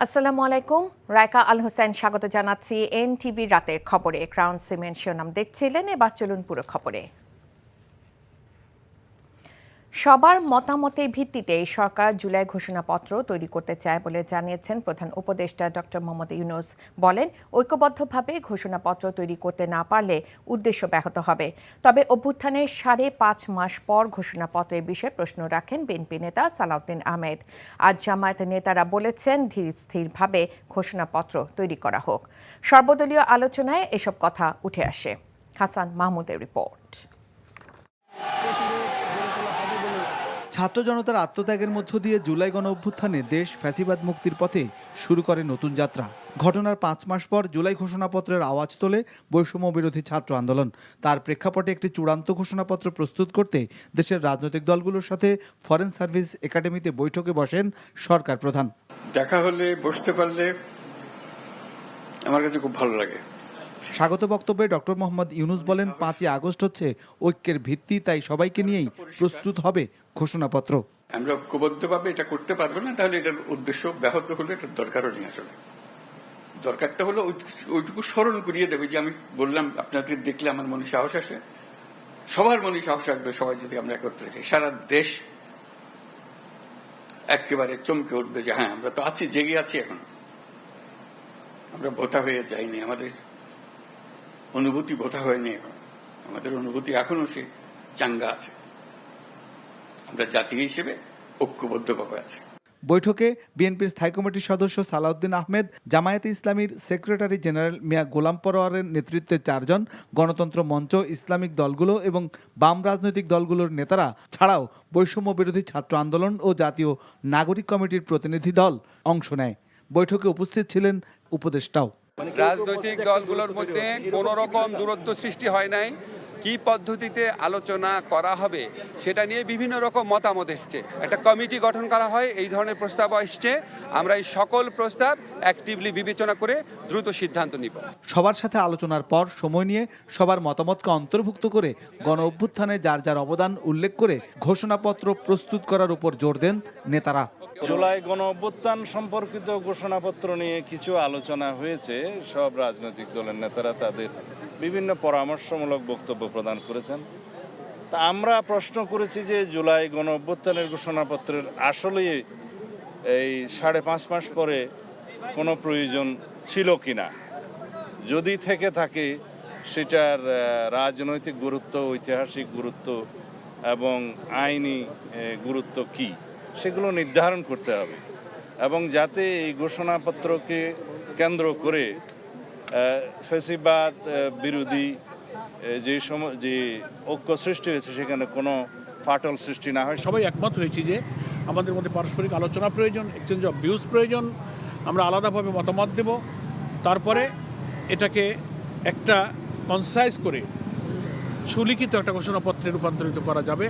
আসসালামু আলাইকুম। রায়কা আল হোসেন স্বাগত জানাচ্ছি এনটিভি রাতের খবরে। ক্রাউন সিমেন্ট শিরোনাম দেখছিলেন, এবার চলুন পুরো খবরে। সবার মতামতের ভিত্তিতে সরকার জুলাই ঘোষণাপত্র তৈরি করতে চায় বলে জানিয়েছেন প্রধান উপদেষ্টা ডক্টর মোহাম্মদ ইউনূস। বলেন, ঐক্যবদ্ধভাবে ঘোষণাপত্র তৈরি করতে না পারলে উদ্দেশ্য ব্যাহত হবে। তবে অভ্যুত্থানের 5.5 মাস পর ঘোষণাপত্রের বিষয়ে প্রশ্ন রাখেন বিএনপি নেতা সালাউদ্দিন আহমেদ। আজ জামায়াতের নেতারা বলেছেন, ধীর স্থিরভাবে ঘোষণাপত্র তৈরি করা হোক। সর্বদলীয় আলোচনায় এসব কথা উঠে আসে। হাসান মাহমুদের রিপোর্ট। ছাত্র জনতার আত্মত্যাগের মধ্য দিয়ে জুলাই গণ অভ্যুত্থানে দেশ ফ্যাসিবাদ মুক্তির পথে শুরু করে নতুন যাত্রা। ঘটনার 5 মাস পর জুলাই ঘোষণাপত্রের আওয়াজ তোলে বৈষম্য বিরোধী ছাত্র আন্দোলন। তার প্রেক্ষাপটে একটি চূড়ান্ত ঘোষণাপত্র প্রস্তুত করতে দেশের রাজনৈতিক দলগুলোর সাথে ফরেন সার্ভিস একাডেমিতে বৈঠকে বসেন সরকার প্রধান। দেখা হলে, বসতে পারলে আমার কাছে খুব ভালো লাগে। স্বাগত বক্তব্যে ডক্টর মোহাম্মদ ইউনূস বলেন, 5ই আগস্ট হচ্ছে ঐক্যের ভিত্তি, তাই সবাইকে নিয়েই প্রস্তুত হবে ঘোষণাপত্র। আমরা ঐক্যবদ্ধভাবে এটা করতে পারবো না, তাহলে এটার উদ্দেশ্য ব্যাহত হলে এটার দরকারও নেই। আসলে দরকারটা হলো ওইটুকু স্মরণ করিয়ে দেবে যে আমি বললাম, আপনাদের দেখলে আমার মনে সাহস আসে, সবার মনে সাহস আসবে। সবাই যদি আমরা একত্রে যাই, সারা দেশ একেবারে চমকে উঠবে যে হ্যাঁ, আমরা তো আছি, জেগে আছি, এখন আমরা ভোতা হয়ে যাইনি, আমাদের অনুভূতি ভোতা হয়নি, এখন আমাদের অনুভূতি এখনো সে চাঙ্গা আছে। আমরা জাতি হিসেবে ঐক্যবদ্ধভাবে আছি। বৈঠকে বিএনপির স্থায়ী কমিটির সদস্য সালাউদ্দিন আহমেদ, জামায়াতে ইসলামীর সেক্রেটারি জেনারেল মিয়া গোলাম পরোয়ারের নেতৃত্বে 4 জন, গণতন্ত্র মঞ্চ, ইসলামিক দলগুলো এবং বাম রাজনৈতিক দলগুলোর নেতারা ছাড়াও বৈষম্য বিরোধী ছাত্র আন্দোলন ও জাতীয় নাগরিক কমিটির প্রতিনিধি দল অংশ নেয়। বৈঠকে উপস্থিত ছিলেন উপদেষ্টাও। রাজনৈতিক দলগুলোর মধ্যে কোনো রকম দূরত্ব সৃষ্টি হয় নাই। কি পদ্ধতিতে আলোচনা করা হবে সেটা নিয়ে বিভিন্ন রকম মতামত এসছে। একটা কমিটি গঠন করা হয়, এই ধরনের প্রস্তাব এসছে। আমরা এই সকল প্রস্তাব অ্যাক্টিভলি বিবেচনা করে দ্রুত সিদ্ধান্ত নিব। সবার সাথে আলোচনার পর সময় নিয়ে সবার মতামতকে অন্তর্ভুক্ত করে গণ অভ্যুত্থানে যার যার অবদান উল্লেখ করে ঘোষণাপত্র প্রস্তুত করার উপর জোর দেন নেতারা। জুলাই গণ অভ্যুত্থান সম্পর্কিত ঘোষণাপত্র নিয়ে কিছু আলোচনা হয়েছে। সব রাজনৈতিক দলের নেতারা তাদের বিভিন্ন পরামর্শমূলক বক্তব্য প্রদান করেছেন। তা আমরা প্রশ্ন করেছি যে জুলাই গণ অভ্যুত্থানের ঘোষণাপত্রের আসলে এই 5.5 মাস পরে কোনো প্রয়োজন ছিল কিনা, যদি থেকে থাকে সেটার রাজনৈতিক গুরুত্ব, ঐতিহাসিক গুরুত্ব এবং আইনি গুরুত্ব কি, সেগুলো নির্ধারণ করতে হবে। এবং যাতে এই ঘোষণাপত্রকে কেন্দ্র করে ফ্যাসিবাদ বিরোধী যে ঐক্য সৃষ্টি হয়েছে সেখানে কোনো ফাটল সৃষ্টি না হয়। সবাই একমত হয়েছি যে আমাদের মধ্যে পারস্পরিক আলোচনা প্রয়োজন, এক্সচেঞ্জ অফ ভিউজ প্রয়োজন। আমরা আলাদাভাবে মতামত দেব, তারপরে এটাকে একটা কনসাইজ করে সুলিখিত একটা ঘোষণাপত্রে রূপান্তরিত করা যাবে।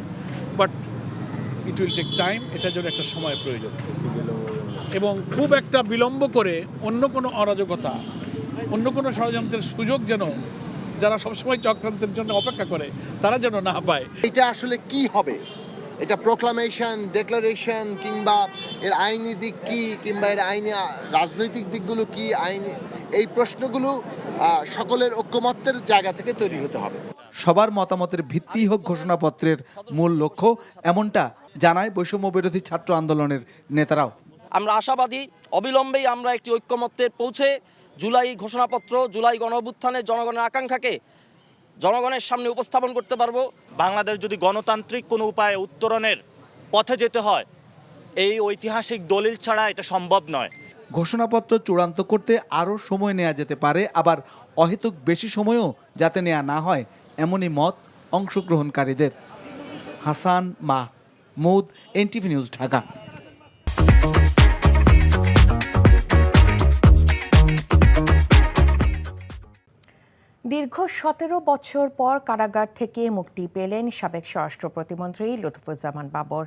But it will take time, এটার জন্য একটা সময় প্রয়োজন। এবং খুব একটা বিলম্ব করে অন্য কোনো অরাজকতা, অন্য কোনো ষড়যন্ত্রের সুযোগ যেন যারা সবসময় চক্রান্তের জন্য অপেক্ষা করে তারা যেন না পায়। এটা আসলে কি হবে, এটা প্রোক্লামেশন, ডেক্লারেশন, কিংবা এর আইনি দিক কি, কিংবা এর আইনি রাজনৈতিক দিকগুলো কি, আইনি, এই প্রশ্নগুলো সকলের ঐক্যমত্যের জায়গা থেকে তৈরি হতে হবে। সবার মতামতের ভিত্তিই হোক ঘোষণাপত্রের মূল লক্ষ্য, এমনটা জানায় বৈষম্য বিরোধী ছাত্র আন্দোলনের নেতারাও। আমরা আশাবাদী, অবিলম্বেই আমরা একটি ঐক্যমত্যে পৌঁছে জুলাই ঘোষণাপত্র, জুলাই গণঅভ্যুত্থানে জনগণের আকাঙ্ক্ষাকে জনগণের সামনে উপস্থাপন করতে পারবো। বাংলাদেশ যদি গণতান্ত্রিক কোনো উপায়ে উত্তরণের পথে যেতে হয়, এই ঐতিহাসিক দলিল ছাড়া এটা সম্ভব নয়। ঘোষণাপত্র চূড়ান্ত করতে আরও সময় নেওয়া যেতে পারে, আবার অহেতুক বেশি সময়ও যাতে নেওয়া না হয়, এমনই মত অংশগ্রহণকারীদের। Hasan Mahmud, NTV news, Dhaka. দীর্ঘ 17 বছর পর কারাগার থেকে মুক্তি পেলেন সাবেক স্বরাষ্ট্র প্রতিমন্ত্রী লুৎফুজ্জামান বাবর।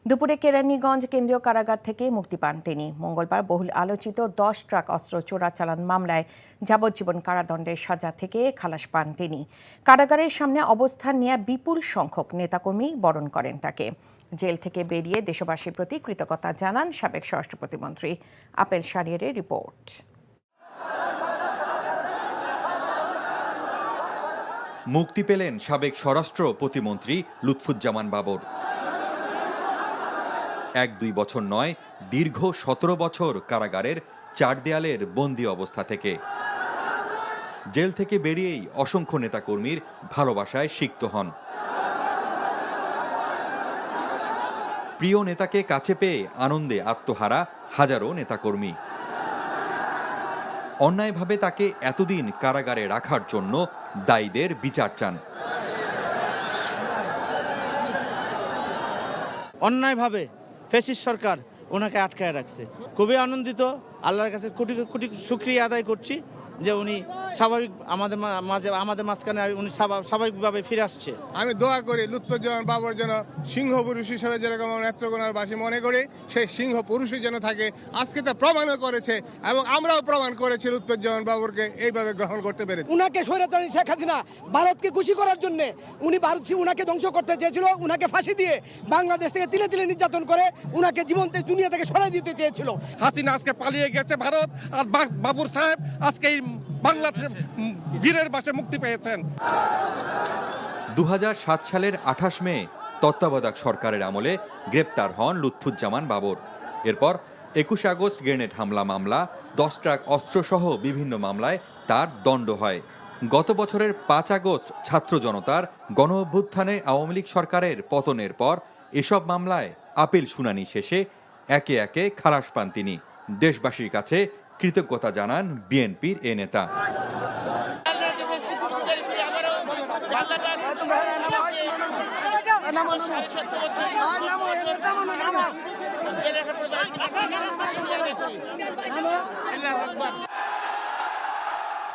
দুপুরে কেরানীগঞ্জ কেন্দ্রীয় কারাগার থেকে মুক্তি পান তিনি। মঙ্গলবার বহুল আলোচিত 10 ট্রাক অস্ত্র চোরাচালান মামলায় যাবজ্জীবন কারাদণ্ডের সাজা থেকে খালাস পান তিনি। কারাগারের সামনে অবস্থান নিয়ে বিপুল সংখ্যক নেতাকর্মী বরণ করেন তাকে। জেল থেকে বেরিয়ে দেশবাসীর প্রতি কৃতজ্ঞতা জানান সাবেক স্বরাষ্ট্র প্রতিমন্ত্রী। আপেল শারিয়ারের রিপোর্ট। মুক্তি পেলেন সাবেক স্বরাষ্ট্র প্রতিমন্ত্রী লুৎফুজ্জামান বাবর। 1-2 বছর নয়, দীর্ঘ 17 বছর কারাগারের 4 দেয়ালের বন্দী অবস্থা থেকে। জেল থেকে বেরিয়েই অসংখ্য নেতাকর্মীর ভালোবাসায় সিক্ত হন। প্রিয় নেতাকে কাছে পেয়ে আনন্দে আত্মহারা হাজারো নেতাকর্মী। অন্যায়ভাবে তাকে এতদিন কারাগারে রাখার জন্য দায়ীদের বিচার চান। অন্যায়ভাবে ফ্যাসিস্ট সরকার ওনাকে আটকায় রাখছে। খুবই আনন্দিত, আল্লাহর কাছে কোটি কোটি শুকরিয়া আদায় করছি যে উনি স্বাভাবিক আমাদের মাঝখানে উনি স্বাভাবিকভাবে ফিরে আসছে। আমি দোয়া করি লুৎফুজ্জামান বাবর যেন সিংহ পুরুষ হিসেবে যেরকম নেত্রকোনার বাসী মনে করি সেই সিংহ পুরুষই যেন থাকে। আজকে তা প্রমাণও করেছে এবং আমরাও প্রমাণ করেছি লুৎফুজ্জামান বাবরকে এইভাবে গ্রহণ করতে পেরে। উনাকে স্বৈরাচারী শেখ হাসিনা ভারতকে খুশি করার জন্য উনাকে ধ্বংস করতে চেয়েছিল। উনাকে ফাঁসি দিয়ে বাংলাদেশ থেকে তিলে তিলে নির্যাতন করে উনাকে জীবন্ত দুনিয়া থেকে সরাই দিতে চেয়েছিল। হাসিনা আজকে পালিয়ে গেছে ভারত, আর বাবুর সাহেব আজকে এই বাংলাদেশে বীরের বাসে মুক্তি পেয়েছেন। 2007 সালের 28 মে তত্ত্বাবধায়ক সরকারের আমলে গ্রেপ্তার হন লুৎফুজ্জামান বাবর। এরপর 21 আগস্ট গ্রেনেড হামলা মামলা, 10 ট্রাক অস্ত্রসহ বিভিন্ন মামলায় তার দণ্ড হয়। গত বছরের 5 আগস্ট ছাত্র জনতার গণ অভ্যুত্থানে আওয়ামী লীগ সরকারের পতনের পর এসব মামলায় আপিল শুনানি শেষে একে একে খালাস পান তিনি। দেশবাসীর কাছে কৃতজ্ঞতা জানান বিএনপির এ নেতা।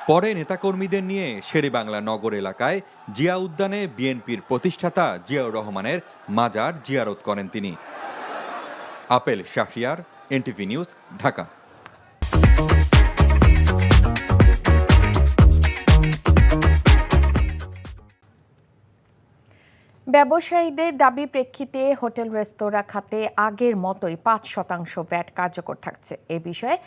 পরে নেতাকর্মীদের নিয়ে শেরেবাংলা নগর এলাকায় জিয়া উদ্যানে বিএনপির প্রতিষ্ঠাতা জিয়াউর রহমানের মাজার জিয়ারত করেন তিনি। Apple Shahriar, NTV news, Dhaka. ব্যবসায়ীদের দাবি প্রেক্ষিতে হোটেল রেস্তোরাঁ খাতে আগের মতোই 5% ভ্যাট কার্যকর থাকছে। এ বিষয়ে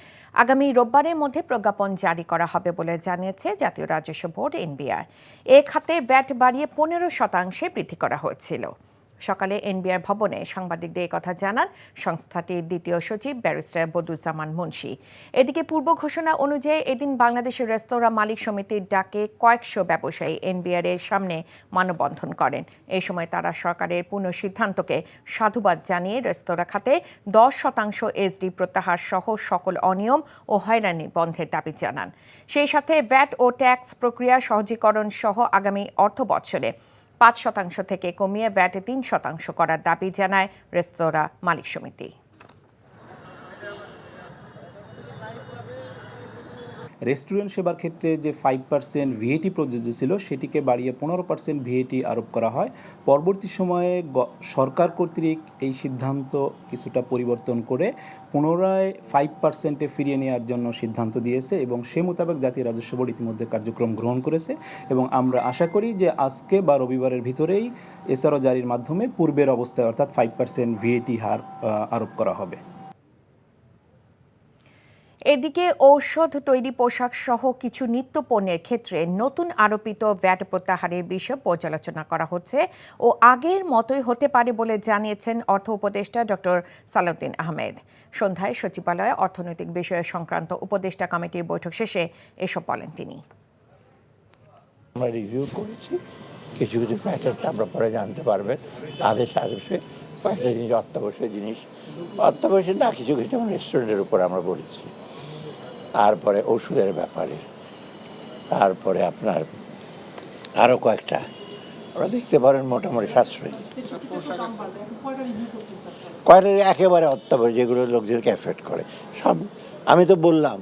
আগামী রোববারের মধ্যে প্রজ্ঞাপন জারি করা হবে বলে জানিয়েছে জাতীয় রাজস্ব বোর্ড এনবিআর। এ খাতে ভ্যাট বাড়িয়ে 15% বৃদ্ধি করা হয়েছিল। সকালে এনবিআর ভবনে সাংবাদিকদের কথা জানান সংস্থাটির দ্বিতীয় সচিব ব্যারিস্টার বদরুজ্জামান মুন্সি। এদিকে পূর্ব ঘোষণা অনুযায়ী এদিন বাংলাদেশের রেস্তোরাঁ মালিক সমিতির ডাকে কয়েকশো ব্যবসায়ী এনবিআর এর সামনে মানববন্ধন করেন। এই সময় তারা সরকারের পূর্ণ সিদ্ধান্তকে সাধুবাদ জানিয়ে রেস্তোরাঁ খাতে 10% এসডি প্রত্যাহার সহ সকল অনিয়ম ও হয়রানি বন্ধের দাবি জানান। সেই সাথে ভ্যাট ও ট্যাক্স প্রক্রিয়া সহজীকরণ সহ আগামী অর্থ বছরে 5% থেকে কমিয়ে ভ্যাট 3% করার দাবি জানায় রেস্তোরাঁ মালিক সমিতি। রেস্টুরেন্ট সেবার ক্ষেত্রে যে 5% ভিএটি প্রযোজ্য ছিল সেটিকে বাড়িয়ে 15% ভিএটি আরোপ করা হয়। পরবর্তী সময়ে সরকার কর্তৃক এই সিদ্ধান্ত কিছুটা পরিবর্তন করে পুনরায় 5%-এ ফিরিয়ে নেওয়ার জন্য সিদ্ধান্ত দিয়েছে এবং সে মোতাবেক জাতীয় রাজস্ব বোর্ড ইতিমধ্যে কার্যক্রম গ্রহণ করেছে এবং আমরা আশা করি যে আজকে বা রবিবারের ভিতরেই এসআরও জারির মাধ্যমে পূর্বের অবস্থায় অর্থাৎ 5% ভিএটি হার আরোপ করা হবে। এদিকে ঔষধ তৈরি, পোশাক সহ কিছু নিত্য পণ্যের ক্ষেত্রে নতুন আরোপিত ভ্যাট প্রত্যাহারের বিষয়ে পর্যালোচনা করা হচ্ছে ও আগের মতোই হতে পারে বলে জানিয়েছেন অর্থ উপদেষ্টা ডক্টর সালাউদ্দিন আহমেদ। সন্ধ্যায় সচিবালয়ে অর্থনৈতিক বিষয় সংক্রান্ত উপদেষ্টা কমিটির বৈঠক শেষে এসব বলেন তিনি। আমরা রিভিউ করেছি, কিছু কিছু ফ্যাক্টরটা আমরা পরে জানতে পারবেন। আদেশ আসবে কয়েকটা জিনিস অত্যাবশ্যক না, কিছু কিছু যেমন রেস্টুরেন্টের উপর আমরা বলেছি, তারপরে ওষুধের ব্যাপারে, তারপরে আপনার আরও কয়েকটা ওরা দেখতে পারেন মোটামুটি সাশ্রয়ী কয়টা একেবারে অত্যাবশ্যক যেগুলো লোকজনকে এফেক্ট করে সব। আমি তো বললাম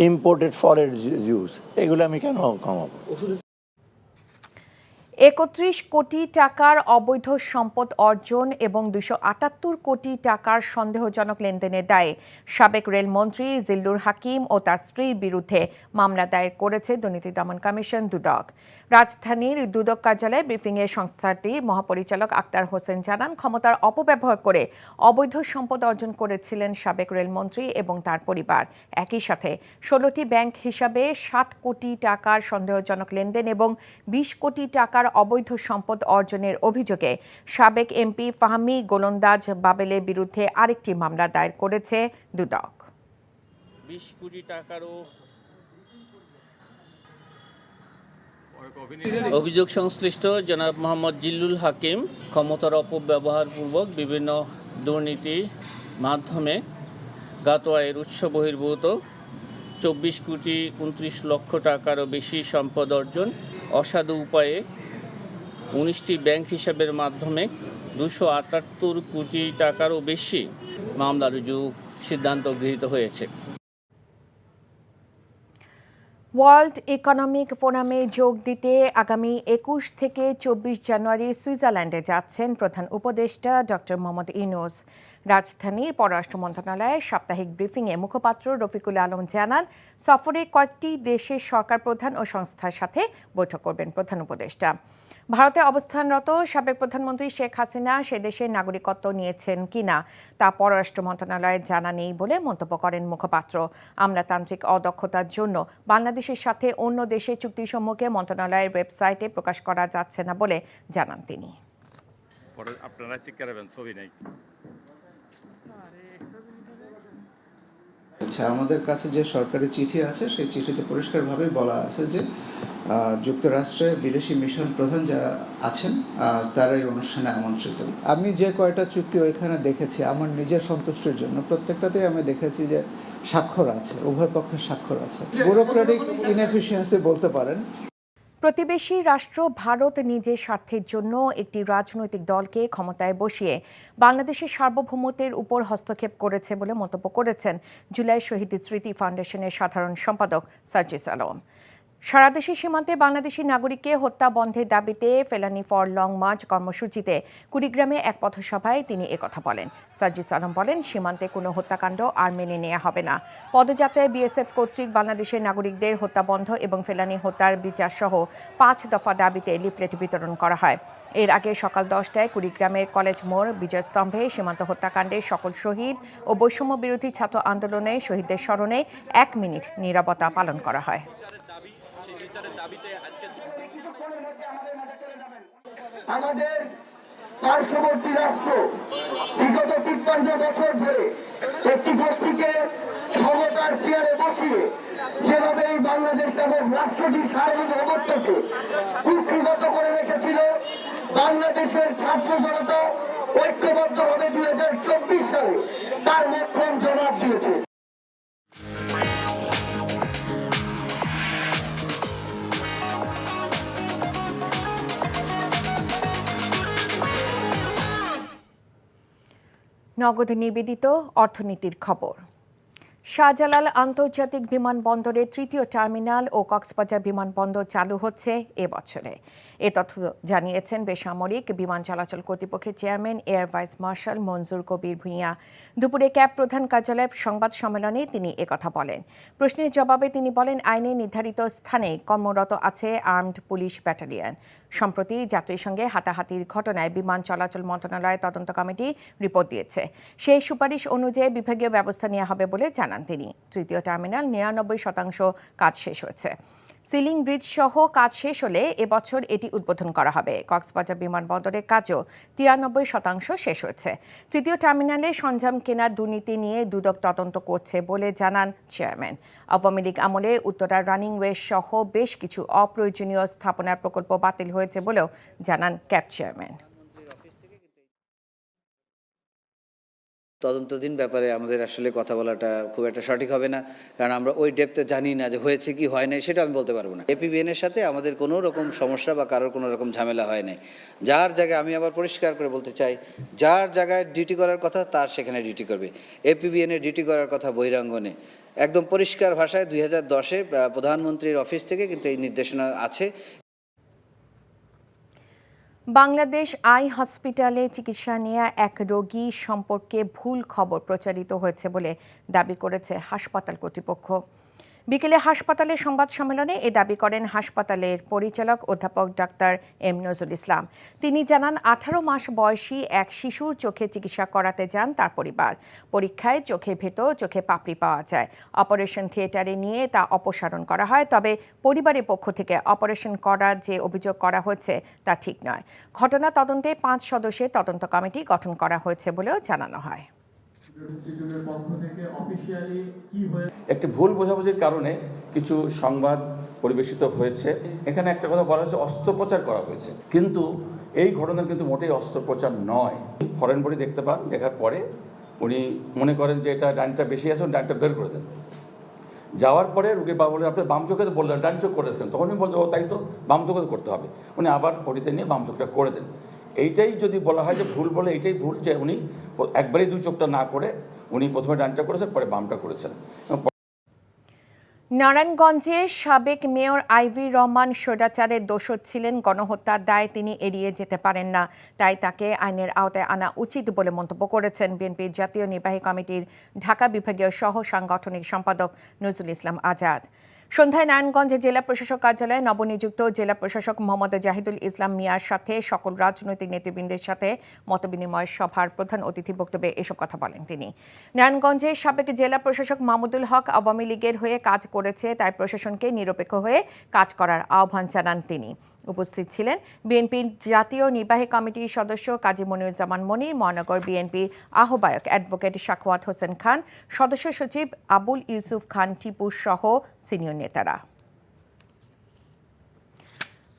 ইম্পোর্টেড ফলের জুস, এগুলো আমি কেন কমাবো? ৩১ কোটি টাকার অবৈধ সম্পদ অর্জন এবং ২৭৮ কোটি টাকার সন্দেহজনক লেনদেনের দায়ে সাবেক রেলমন্ত্রী জিল্লুর হাকিম ও তার স্ত্রীর বিরুদ্ধে মামলা দায়ের করেছে দুর্নীতি দমন কমিশন দুদক। রাজধানীর দুদক কার্যালয়ে ব্রিফিংয়ে সংস্থাটির মহাপরিচালক আক্তার হোসেন জানান, ক্ষমতার অপব্যবহার করে অবৈধ সম্পদ অর্জন করেছিলেন সাবেক রেলমন্ত্রী এবং তার পরিবার। একই সাথে ১৬টি ব্যাংক হিসাবে ৬০ কোটি টাকার সন্দেহজনক লেনদেন এবং ২০ কোটি টাকার অবৈধ সম্পদ অর্জনের অভিযোগে সাবেক এমপি ফাহমি গোলন্দাজ বাবেলের বিরুদ্ধে আরেকটি মামলা দায়ের করেছে দুদক। ২০ কোটি টাকারও অভিযোগ সংশ্লিষ্ট জনাব মোহাম্মদ জিল্লুল হাকিম ক্ষমতার অপব্যবহারপূর্বক বিভিন্ন দুর্নীতি মাধ্যমে জ্ঞাত আয়ের উৎস বহির্ভূত ২৪ কোটি ২৯ লক্ষ টাকারও বেশি সম্পদ অর্জন, অসাধু উপায়ে ১৯টি ব্যাংক হিসাবের মাধ্যমে ২৭৮ কোটি টাকারও বেশি মামলা রুজু সিদ্ধান্ত গৃহীত হয়েছে। ওয়ার্ল্ড ইকোনমিক ফোরামে যোগ দিতে আগামী ২১ থেকে ২৪ জানুয়ারি সুইজারল্যান্ডে যাচ্ছেন প্রধান উপদেষ্টা ডক্টর মোহাম্মদ ইউনূস। রাজধানীর পররাষ্ট্র মন্ত্রণালয়ের সাপ্তাহিক ব্রিফিংয়ে মুখপাত্র রফিকুল আলম জানান, সফরে কয়েকটি দেশের সরকার প্রধান ও সংস্থার সাথে বৈঠক করবেন প্রধান উপদেষ্টা। ভারতে অবস্থানরত সাবেক প্রধানমন্ত্রী শেখ হাসিনা সে দেশের নাগরিকত্ব নিয়েছেন কিনা তা পররাষ্ট্র মন্ত্রণালয়ের জানা নেই বলে মন্তব্য করেন মুখপাত্র। আমলাতান্ত্রিক অদক্ষতার জন্য বাংলাদেশের সাথে অন্য দেশের চুক্তিসমূহকে মন্ত্রণালয়ের ওয়েবসাইটে প্রকাশ করা যাচ্ছে না বলে জানান তিনি। আপনারা চেক করাবেন, ছবি নাই। আচ্ছা, আমাদের কাছে যে সরকারি চিঠি আছে সেই চিঠিতে পরিষ্কারভাবে বলা আছে যে যুক্তরাষ্ট্রে বিদেশি মিশন প্রধান যারা আছেন তারা এই অনুষ্ঠানে আমন্ত্রিত। আমি যে কয়টা চুক্তি ওইখানে দেখেছি আমার নিজের সন্তুষ্টির জন্য প্রত্যেকটাতেই আমি দেখেছি যে স্বাক্ষর আছে, উভয় পক্ষের স্বাক্ষর আছে। ব্যুরোক্রেটিক ইনএফিসিয়েন্সি বলতে পারেন। প্রতিবেশী রাষ্ট্র ভারত নিজের স্বার্থের জন্য একটি রাজনৈতিক দলকে ক্ষমতায় বসিয়ে বাংলাদেশের সার্বভৌমত্বের উপর হস্তক্ষেপ করেছে বলে মন্তব্য করেছেন জুলাই শহীদ স্মৃতি ফাউন্ডেশনের সাধারণ সম্পাদক সার্জিস আলম। সারা দেশের সীমান্তে বাংলাদেশি নাগরিককে হত্যা বন্ধের দাবিতে ফেলানি ফর লং মার্চ কর্মসূচিতে কুড়িগ্রামে এক পথসভায় তিনি একথা বলেন। সার্জিস আলম বলেন, সীমান্তে কোনো হত্যাকাণ্ড আর মেনে নেওয়া হবে না। পদযাত্রায় বিএসএফ কর্তৃক বাংলাদেশের নাগরিকদের হত্যা বন্ধ এবং ফেলানি হত্যার বিচার সহ ৫ দফা দাবিতে লিফলেট বিতরণ করা হয়। এর আগে সকাল 10টায় কুড়িগ্রামের কলেজ মোড় বিজয়স্তম্ভে সীমান্ত হত্যাকাণ্ডের সকল শহীদ ও বৈষম্য বিরোধী ছাত্র আন্দোলনে শহীদদের স্মরণে 1 মিনিট নীরবতা পালন করা হয়। আমাদের পার্শ্ববর্তী রাষ্ট্র বিগত ৫৩ বছর ধরে একটি গোষ্ঠীকে ক্ষমতার চেয়ারে বসিয়ে যেভাবে এই বাংলাদেশ নামক রাষ্ট্রটির সার্বভৌমত্বকে কুক্ষিগত করে রেখেছিল, বাংলাদেশের ছাত্র জনতা ঐক্যবদ্ধভাবে ২০২৪ সালে তার মোক্ষম জবাব দিয়েছে। নগদ নিবেদিত অর্থনীতির খবর। শাহজালাল আন্তর্জাতিক বিমানবন্দরের ৩য় টার্মিনাল ও কক্সবাজার বিমানবন্দর চালু হচ্ছে এবছরে। এ তথ্য জানিয়েছেন বেসামরিক বিমান চলাচল কর্তৃপক্ষের চেয়ারম্যান এয়ার ভাইস মার্শাল মনজুর কবির ভূঁইয়া। দুপুরে ক্যাব প্রধান কার্যালয়ে সংবাদ সম্মেলনে তিনি একথা বলেন। প্রশ্নের জবাবে তিনি বলেন, আইনে নির্ধারিত স্থানে কর্মরত আছে আর্মড পুলিশ ব্যাটালিয়ন। সম্প্রতি যাত্রীর সঙ্গে হাতাহাতির ঘটনায় বিমান চলাচল মন্ত্রণালয়ের তদন্ত কমিটি রিপোর্ট দিয়েছে। সেই সুপারিশ অনুযায়ী বিভাগীয় ব্যবস্থা নেওয়া হবে বলে জানান তিনি। ৩য় টার্মিনাল ৯৯% কাজ শেষ হয়েছে। সিলিং ব্রিজ সহ কাজ শেষ হলে এবছর এটি উদ্বোধন করা হবে। কক্সবাজার বিমানবন্দরের কাজও ৯৩% শেষ হয়েছে। ৩য় টার্মিনালে সরঞ্জাম কেনার দুর্নীতি নিয়ে দুদক তদন্ত করছে বলে জানান চেয়ারম্যান। আওয়ামী লীগ আমলে উত্তরার রানিং ওয়ে সহ বেশ কিছু অপ্রয়োজনীয় স্থাপনার প্রকল্প বাতিল হয়েছে বলেও জানান ক্যাব চেয়ারম্যান। তদন্তাধীন ব্যাপারে আমাদের আসলে কথা বলাটা খুব একটা সঠিক হবে না, কারণ আমরা ওই ডেপথে জানি না যে হয়েছে কি হয় নাই, সেটা আমি বলতে পারবো না। এপিবিএনের সাথে আমাদের কোনো রকম সমস্যা বা কারোর কোনো রকম ঝামেলা হয় নাই। যার জায়গায়, আমি আবার পরিষ্কার করে বলতে চাই, যার জায়গায় ডিউটি করার কথা তার সেখানে ডিউটি করবে। এপিবিএনের ডিউটি করার কথা বহিরাঙ্গনে একদম পরিষ্কার ভাষায় 2010-এ প্রধানমন্ত্রীর অফিস থেকে কিন্তু এই নির্দেশনা আছে। বাংলাদেশ আই হসপিটালে চিকিৎসা নেয়া এক রোগী সম্পর্কে ভুল খবর প্রচারিত হয়েছে বলে দাবি করেছে হাসপাতাল কর্তৃপক্ষ। বিকেলে হাসপাতালে সংবাদ সম্মেলনে এ দাবি করেন হাসপাতালের পরিচালক অধ্যাপক ডাক্তার এম নজরুল ইসলাম। তিনি জানান 18 মাস বয়সী এক শিশুর চোখে চিকিৎসা করাতে যান তার পরিবার। পরীক্ষায় চোখের ভেতর চোখে পাপড়ি পাওয়া যায়। অপারেশন থিয়েটারে নিয়ে তা অপসারণ করা হয়। তবে পরিবারের পক্ষ থেকে অপারেশন করার যে অভিযোগ করা হয়েছে তা ঠিক নয়। ঘটনা তদন্তে 5 সদস্যের তদন্ত কমিটি গঠন করা হয়েছে বলেও জানানো হয়। একটি ভুল বোঝাবুঝির কারণে কিছু সংবাদ পরিবেশিত হয়েছে। এখানে একটা কথা বলা হয়েছে অস্ত্রোপচার করা হয়েছে, কিন্তু এই ঘটনা কিন্তু মোটেই অস্ত্রোপচার নয়। ফরেন বডি দেখতে পান, দেখার পরে উনি মনে করেন যে এটা ডানটা বেশি আছে, ডানটা বের করে দেন। যাওয়ার পরে রুগীর বাবা বলে আপনি বাম চোখে বললেন ডান চোখ করে দেন, তখন উনি বলছে ও তাই তো বাম চোখে করতে হবে। উনি আবার বডিতে নিয়ে বাম চোখটা করে দেন। এইটাই যদি বলা হয় যে ভুল বলে, এইটাই ভুল যে উনি একবারেই দুই চোখটা না করে উনি প্রথমে ডানটা করেছেন, পরে বামটা করেছেন। নারায়ণগঞ্জের সাবেক মেয়র আইভি রহমান স্বৈরাচারের দোষর ছিলেন, গণহত্যার দায় তিনি এড়িয়ে যেতে পারেন না, তাই তাকে আইনের আওতায় আনা উচিত বলে মন্তব্য করেছেন বিএনপির জাতীয় নির্বাহী কমিটির ঢাকা বিভাগীয় সহ সাংগঠনিক সম্পাদক নজরুল ইসলাম আজাদ। সন্ধ্যায় নারায়ণগঞ্জে জেলা প্রশাসক কার্যালয়ে নবনিযুক্ত জেলা প্রশাসক মোহাম্মদ জাহিদুল ইসলাম মিয়ার সাথে সকল রাজনৈতিক নেতৃবৃন্দের সাথে মতবিনিময় সভার প্রধান অতিথি বক্তব্যে এসব কথা বলেন তিনি। নারায়ণগঞ্জের সাবেক জেলা প্রশাসক মাহমুদুল হক আওয়ামী লীগের হয়ে কাজ করেছে, তাই প্রশাসনকে নিরপেক্ষ হয়ে কাজ করার আহ্বান জানান তিনি। উপস্থিত ছিলেন বিএনপির জাতীয় নির্বাহী কমিটির সদস্য কাজী মনিরুজ্জামান মনির, মহানগর বিএনপির আহ্বায়ক অ্যাডভোকেট সাখাওয়াত হোসেন খান, সদস্য সচিব আবুল ইউসুফ খান টিপু সহ সিনিয়র নেতারা।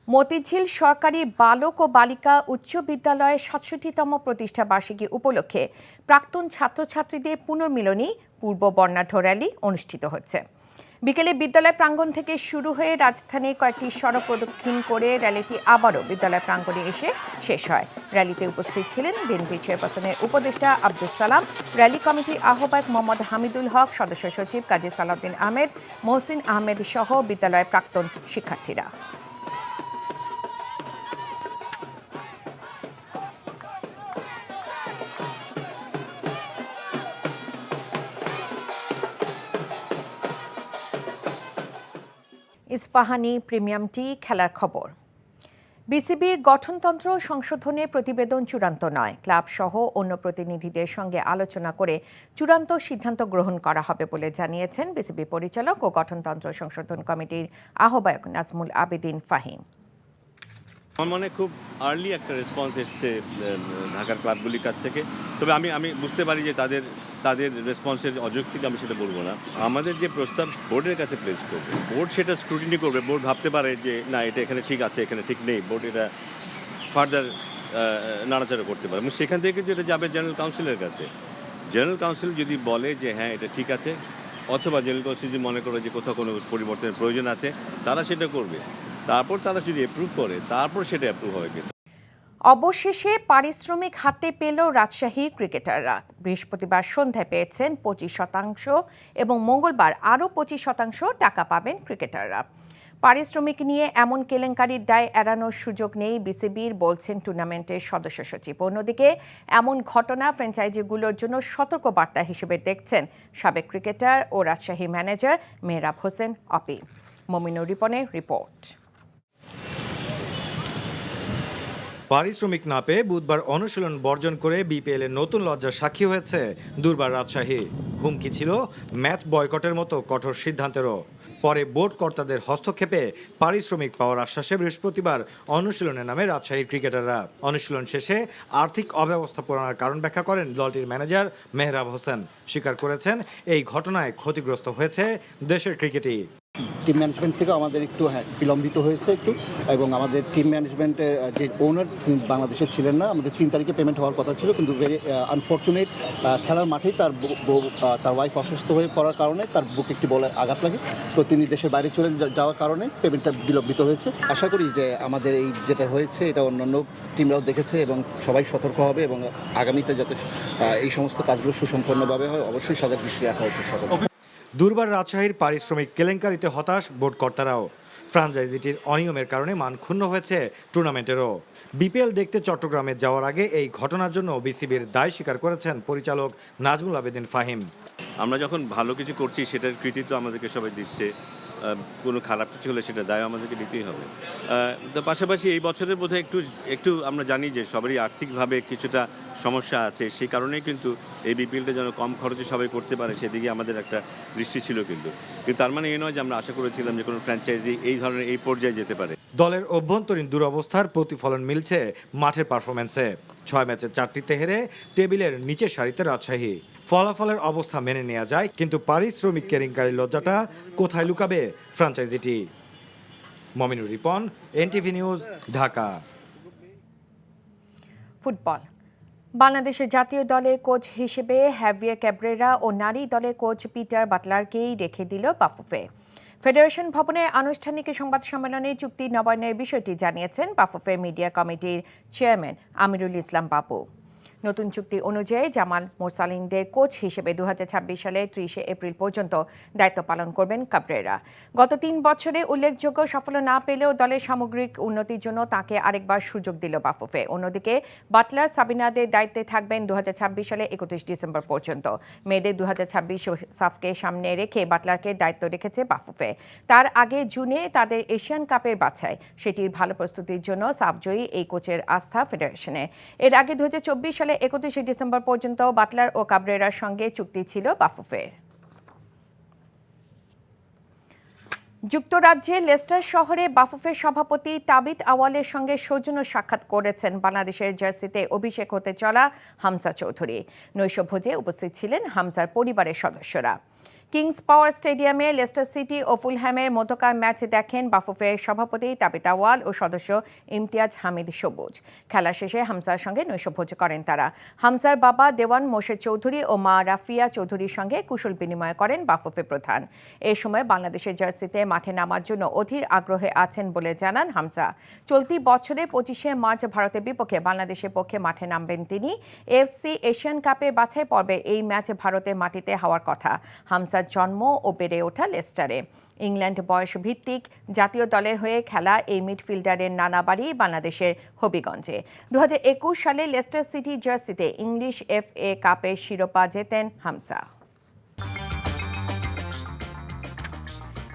মতিঝিল সরকারি বালক ও বালিকা উচ্চ বিদ্যালয়ের 67তম প্রতিষ্ঠা বার্ষিকী উপলক্ষে প্রাক্তন ছাত্রছাত্রীদের পুনর্মিলনী পূর্ব বর্ণাঢ্য র্যালি অনুষ্ঠিত হচ্ছে। বিকেলে বিদ্যালয় প্রাঙ্গণ থেকে শুরু হয়ে রাজধানীর কয়েকটি সড়ক প্রদক্ষিণ করে র্যালিটি আবারও বিদ্যালয় প্রাঙ্গণে এসে শেষ হয়। র্যালিতে উপস্থিত ছিলেন বিএনপি চেয়ারপারসনের উপদেষ্টা আব্দুল সালাম, র্যালি কমিটির আহ্বায়ক মোহাম্মদ হামিদুল হক, সদস্য সচিব কাজী সালাউদ্দিন আহমেদ, মহসিন আহমেদ সহ বিদ্যালয়ের প্রাক্তন শিক্ষার্থীরা। ইস্পাহানি প্রিমিয়াম টি খেলার খবর। বিসিবির গঠনতন্ত্র সংশোধনে প্রতিবেদন চূড়ান্ত নয়। ক্লাব সহ অন্য প্রতিনিধিদের সঙ্গে আলোচনা করে চূড়ান্ত সিদ্ধান্ত গ্রহণ করা হবে বলে জানিয়েছেন বিসিবি পরিচালক ও গঠনতন্ত্র সংশোধন কমিটির আহ্বায়ক নাজমুল আবেদিন ফাহিম। আমার মনে খুব আর্লি একটা রেসপন্স এসছে ঢাকার ক্লাবগুলির কাছ থেকে। তবে আমি বুঝতে পারি যে তাদের রেসপন্সের অযৌক্তিক, আমি সেটা বলবো না। আমাদের যে প্রস্তাব বোর্ডের কাছে প্লেস করবে, বোর্ড সেটা স্ক্রুটিনি করবে। বোর্ড ভাবতে পারে যে না, এটা এখানে ঠিক আছে, এখানে ঠিক নেই, বোর্ড এটা ফার্দার নাড়াচাড়া করতে পারে। এবং সেখান থেকে যেটা যাবে জেনারেল কাউন্সিলের কাছে। জেনারেল কাউন্সিল যদি বলে যে হ্যাঁ এটা ঠিক আছে, অথবা জেনারেল কাউন্সিল যদি মনে করে যে কোথাও কোনো পরিবর্তনের প্রয়োজন আছে, তারা সেটা করবে। তারপর তারা যদি অ্যাপ্রুভ করে, তারপর সেটা অ্যাপ্রুভ হবে। অবশেষে পারিশ্রমিক হাতে পেল রাজশাহী ক্রিকেটাররা। বৃহস্পতিবার সন্ধ্যায় পেয়েছেন 25% এবং মঙ্গলবার আরও 25% টাকা পাবেন ক্রিকেটাররা। পারিশ্রমিক নিয়ে এমন কেলেঙ্কারির দায় এড়ানোর সুযোগ নেই বিসিবির, বলছেন টুর্নামেন্টের সদস্য সচিব। অন্যদিকে এমন ঘটনা ফ্র্যাঞ্চাইজিগুলোর জন্য সতর্কবার্তা হিসেবে দেখছেন সাবেক ক্রিকেটার ও রাজশাহীর ম্যানেজার মেহরাব হোসেন অপি। মমিনুর রিপনের রিপোর্ট। পারিশ্রমিক না পেয়ে বুধবার অনুশীলন বর্জন করে বিপিএল এর নতুন লজ্জার সাক্ষী হয়েছে দুর্বার রাজশাহী। হুমকি ছিল ম্যাচ বয়কটের মতো কঠোর সিদ্ধান্তেরও। পরে বোর্ড কর্তাদের হস্তক্ষেপে পারিশ্রমিক পাওয়ার আশ্বাসে বৃহস্পতিবার অনুশীলনে নামে রাজশাহীর ক্রিকেটাররা। অনুশীলন শেষে আর্থিক অব্যবস্থাপনার কারণ ব্যাখ্যা করেন দলটির ম্যানেজার মেহরাব হোসেন। স্বীকার করেছেন এই ঘটনায় ক্ষতিগ্রস্ত হয়েছে দেশের ক্রিকেটই। টিম ম্যানেজমেন্ট থেকে আমাদের একটু বিলম্বিত হয়েছে একটু, এবং আমাদের টিম ম্যানেজমেন্টের যে ওনার বাংলাদেশে ছিলেন না। আমাদের 3 তারিখে পেমেন্ট হওয়ার কথা ছিল, কিন্তু ভেরি আনফর্চুনেট খেলার মাঠেই তার ওয়াইফ অসুস্থ হয়ে পড়ার কারণে তার বুকে একটি বলে আঘাত লাগে, তো তিনি দেশের বাইরে চলে যাওয়ার কারণে পেমেন্টটা বিলম্বিত হয়েছে। আশা করি যে আমাদের এই যেটা হয়েছে এটা অন্যান্য টিমরাও দেখেছে এবং সবাই সতর্ক হবে, এবং আগামীতে যাতে এই সমস্ত কাজগুলো সুসম্পন্নভাবে হয় অবশ্যই সজাগ দৃষ্টি রাখা উচিত। দুর্বার রাজশাহীর পারিশ্রমিক কেলেঙ্কারিতে হতাশ বোর্ড কর্তারাও। ফ্র্যাঞ্চাইজিটির অনিয়মের কারণে মান ক্ষুণ্ণ হয়েছে টুর্নামেন্টেরও। বিপিএল দেখতে চট্টগ্রামে যাওয়ার আগে এই ঘটনার জন্য বিসিবির দায় স্বীকার করেছেন পরিচালক নাজমুল আবেদিন ফাহিম। আমরা যখন ভালো কিছু করছি সেটার কৃতিত্ব আমাদেরকে সবাই দিচ্ছে, কোনো খারাপ কিছু হলে সেটা দায় আমাদেরকে নিতেই হবে। তো পাশাপাশি এই বছরের বোধহয় একটু আমরা জানি যে সবারই আর্থিকভাবে কিছুটা সমস্যা আছে, সেই কারণেই কিন্তু এই বিপিএলটা যেন কম খরচে সবাই করতে পারে সেদিকে আমাদের একটা দৃষ্টি ছিল। কিন্তু তার মানে এই নয় যে আমরা আশা করেছিলাম যে কোনো ফ্র্যাঞ্চাইজি এই ধরনের এই পর্যায়ে যেতে পারে। দলের অভ্যন্তরীণ দুরবস্থার প্রতিফলন মিলছে মাঠের পারফরম্যান্সে। 6 ম্যাচে 4টিতে হেরে টেবিলের নিচের সারিতে রাজশাহী। ফলাফলের অবস্থা মেনে নেওয়া যায়, কিন্তু পারিশ্রমিক কেলেঙ্কারির লজ্জাটা কোথায় লুকাবে ফ্র্যাঞ্চাইজিটি? Mominur Ripon, NTV news, Dhaka. Football. বাংলাদেশের জাতীয় দলের কোচ হিসেবে হ্যাভিয়ার ক্যাব্রেরা ও নারী দলের কোচ পিটার বাটলারকেই রেখে দিল বাফুফে। ফেডারেশন ভবনে আনুষ্ঠানিক সংবাদ সম্মেলনে চুক্তি নবায়নের বিষয়টি জানিয়েছেন বাফুফের মিডিয়া কমিটির চেয়ারম্যান আমিরুল ইসলাম বাবু। নতুন চুক্তি অনুযায়ী জামাল মোরসালিনদের কোচ হিসেবে 2026 সালের 30 এপ্রিল পর্যন্ত দায়িত্ব পালন করবেন ক্যাব্রেরা। গত 3 বছরে উল্লেখযোগ্য সাফল্য না পেলেও দলের সামগ্রিক উন্নতির জন্য তাকে আরেকবার সুযোগ দিল বাফুফে। অন্যদিকে বাটলার সাবিনাদের দায়িত্বে থাকবেন 2026 সালে 31 ডিসেম্বর পর্যন্ত। মেয়েদের 2026 সাফকে সামনে রেখে বাটলারকে দায়িত্ব রেখেছে বাফুফে। তার আগে জুনে তাদের এশিয়ান কাপের বাছাই, সেটির ভালো প্রস্তুতির জন্য সাফজয়ী এই কোচের আস্থা ফেডারেশনে। এর আগে 2024 সালে 31 ডিসেম্বর পর্যন্ত বাটলার ও ক্যাব্রেরার সঙ্গে চুক্তি ছিল বাফুফের। যুক্তরাজ্যে লেস্টার শহরে বাফুফের সভাপতি তাবিত আওয়ালের সঙ্গে সৌজন্য সাক্ষাৎ করেছেন বাংলাদেশের জার্সিতে অভিষেক হতে চলা হামজা চৌধুরী। নৈশভোজে উপস্থিত ছিলেন হামজার পরিবারের সদস্যরা। কিংস পাওয়ার স্টেডিয়ামে লেস্টার সিটি ও ফুলহ্যামের মধ্যকার ম্যাচ দেখেন বাফুফের সভাপতি তাবিত আওয়াল ও সদস্য ইমতিয়াজ হামিদ সবুজ। খেলা শেষে হামজার সঙ্গে নৈশভোজ করেন তারা। হামজার বাবা দেওয়ান মোর্শেদ চৌধুরী ও মা রাফিয়া চৌধুরীর সঙ্গে কুশল বিনিময় করেন বাফুফে প্রধান। এ সময় বাংলাদেশের জার্সিতে মাঠে নামার জন্য অধীর আগ্রহে আছেন বলে জানান হামজা। চলতি বছরে 25 মার্চ ভারতের বিপক্ষে বাংলাদেশের পক্ষে মাঠে নামবেন তিনি। এফসি এশিয়ান কাপের বাছাই পর্বে এই ম্যাচ ভারতের মাটিতে হওয়ার কথা। হামজা জন্ম ও বেড়ে ওঠা লেস্টারে। ইংল্যান্ড বয়স ভিত্তিক জাতীয় দলের হয়ে খেলা এই মিডফিল্ডারের নানা বাড়ি বাংলাদেশের হবিগঞ্জে। 2021 সালে লেস্টার সিটি জার্সিতে ইংলিশ FA কাপের শিরোপা জেতেন হামজা।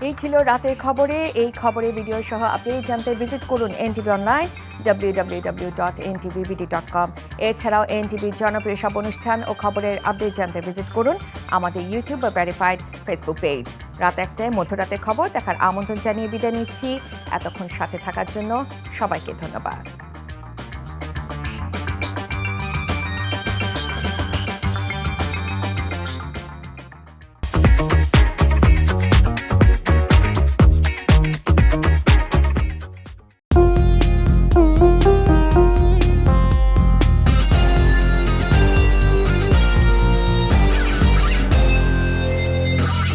এই ছিল রাতের খবরে। এই খবরের ভিডিও সহ আপডেট জানতে ভিজিট করুন এনটিভি অনলাইন www.ntvbd.com। এছাড়াও এনটিভির জনপ্রিয় সব অনুষ্ঠান ও খবরের আপডেট জানতে ভিজিট করুন আমাদের ইউটিউব বা ভেরিফাইড ফেসবুক পেজ। রাত 1টায় মধ্যরাতের খবর দেখার আমন্ত্রণ জানিয়ে বিদায় নিচ্ছি। এতক্ষণ সাথে থাকার জন্য সবাইকে ধন্যবাদ।